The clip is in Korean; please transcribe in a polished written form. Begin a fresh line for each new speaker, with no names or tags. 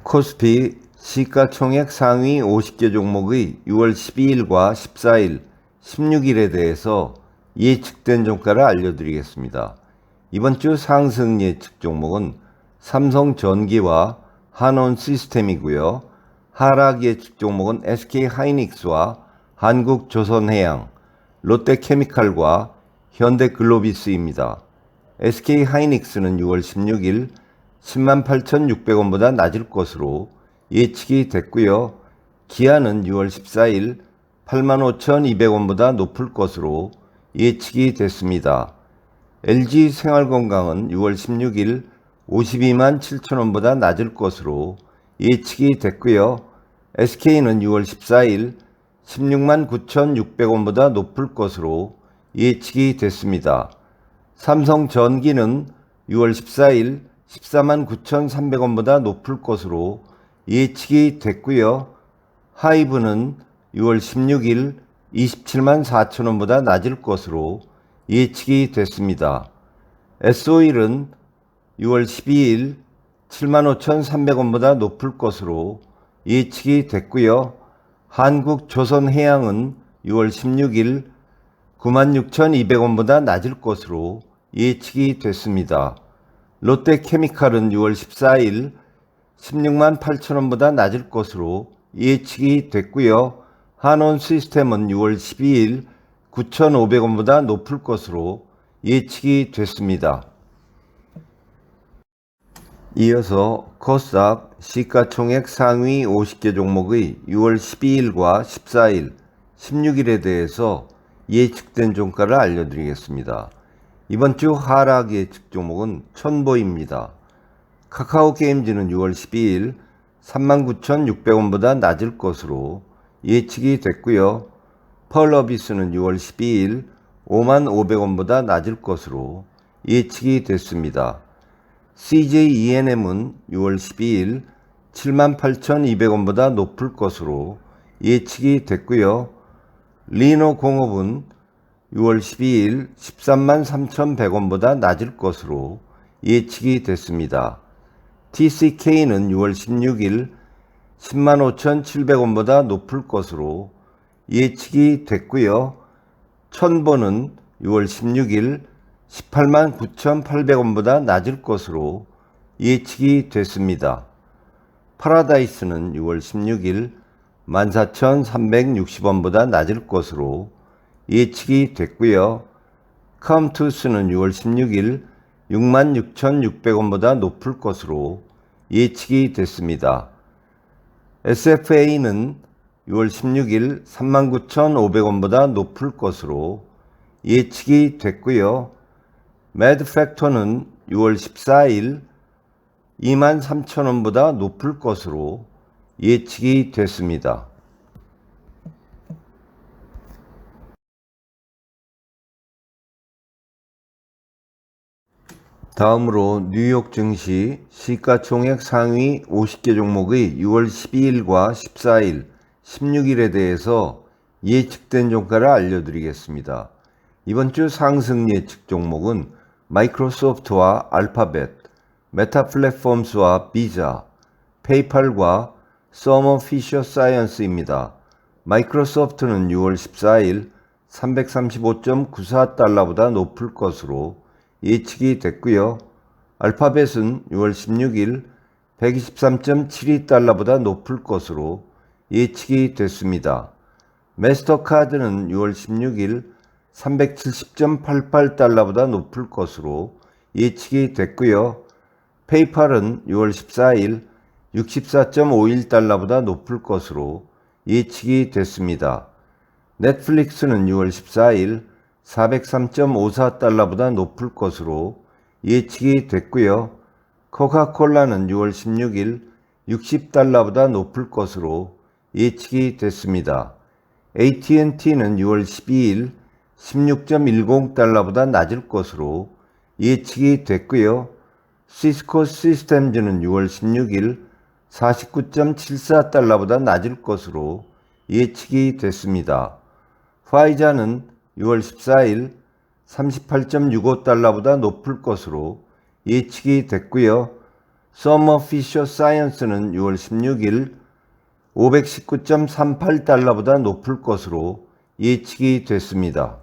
코스피 시가총액 상위 50개 종목의 6월 12일과 14일, 16일에 대해서 예측된 종가를 알려드리겠습니다. 이번 주 상승 예측 종목은 삼성전기와 한온시스템이고요. 하락 예측 종목은 SK하이닉스와 한국조선해양, 롯데케미칼과 현대글로비스입니다. SK하이닉스는 6월 16일 108,600원보다 낮을 것으로 예측이 됐고요. 기아는 6월 14일 85,200원보다 높을 것으로 예측이 됐습니다. LG생활건강은 6월 16일 52만 7천원보다 낮을 것으로 예측이 됐고요. SK는 6월 14일 16만 9,600원보다 높을 것으로 예측이 됐습니다. 삼성전기는 6월 14일 14만 9,300원보다 높을 것으로 예측이 됐고요. 하이브는 6월 16일 27만 4천원보다 낮을 것으로 예측이 됐습니다. S-오일은 6월 12일 7만 5,300원보다 높을 것으로 예측이 됐고요. 한국조선해양은 6월 16일 96,200원보다 낮을 것으로 예측이 됐습니다. 롯데케미칼은 6월 14일 16만 8천원보다 낮을 것으로 예측이 됐고요. 한온시스템은 6월 12일 9,500원보다 높을 것으로 예측이 됐습니다. 이어서 코스닥 시가총액 상위 50개 종목의 6월 12일과 14일, 16일에 대해서 예측된 종가를 알려드리겠습니다. 이번 주 하락 예측 종목은 천보입니다. 카카오게임즈는 6월 12일 39,600원보다 낮을 것으로 예측이 됐고요. 펄어비스는 6월 12일 55,500원보다 낮을 것으로 예측이 됐습니다. CJENM은 6월 12일 78,200원보다 높을 것으로 예측이 됐고요. 리노공업은 6월 12일 13만 3,100원보다 낮을 것으로 예측이 됐습니다. TCK는 6월 16일 10만 5,700원보다 높을 것으로 예측이 됐고요. 천보는 6월 16일 18만 9,800원보다 낮을 것으로 예측이 됐습니다. 파라다이스는 6월 16일 14,360원보다 낮을 것으로 예측이 됐고요. 카움투스는 6월 16일 66,600원보다 높을 것으로 예측이 됐습니다. SFA는 6월 16일 39,500원보다 높을 것으로 예측이 됐고요. 매드팩터는 6월 14일 23,000원보다 높을 것으로 예측이 됐습니다. 다음으로 뉴욕 증시 시가총액 상위 50개 종목의 6월 12일과 14일, 16일에 대해서 예측된 종가를 알려드리겠습니다. 이번 주 상승 예측 종목은 마이크로소프트와 알파벳, 메타플랫폼스와 비자, 페이팔과 서머 피셔 사이언스입니다. 마이크로소프트는 6월 14일 335.94달러보다 높을 것으로 예측이 됐고요. 알파벳은 6월 16일 123.72달러보다 높을 것으로 예측이 됐습니다. 마스터카드는 6월 16일 370.88달러보다 높을 것으로 예측이 됐고요. 페이팔은 6월 14일 64.51달러보다 높을 것으로 예측이 됐습니다. 넷플릭스는 6월 14일 403.54달러보다 높을 것으로 예측이 됐고요. 코카콜라는 6월 16일 60달러보다 높을 것으로 예측이 됐습니다. AT&T는 6월 12일 16.10달러보다 낮을 것으로 예측이 됐고요. 시스코 시스템즈는 6월 16일 49.74달러보다 낮을 것으로 예측이 됐습니다. 화이자는 6월 14일 38.65달러보다 높을 것으로 예측이 됐고요. 서머 피셔 사이언스는 6월 16일 519.38달러보다 높을 것으로 예측이 됐습니다.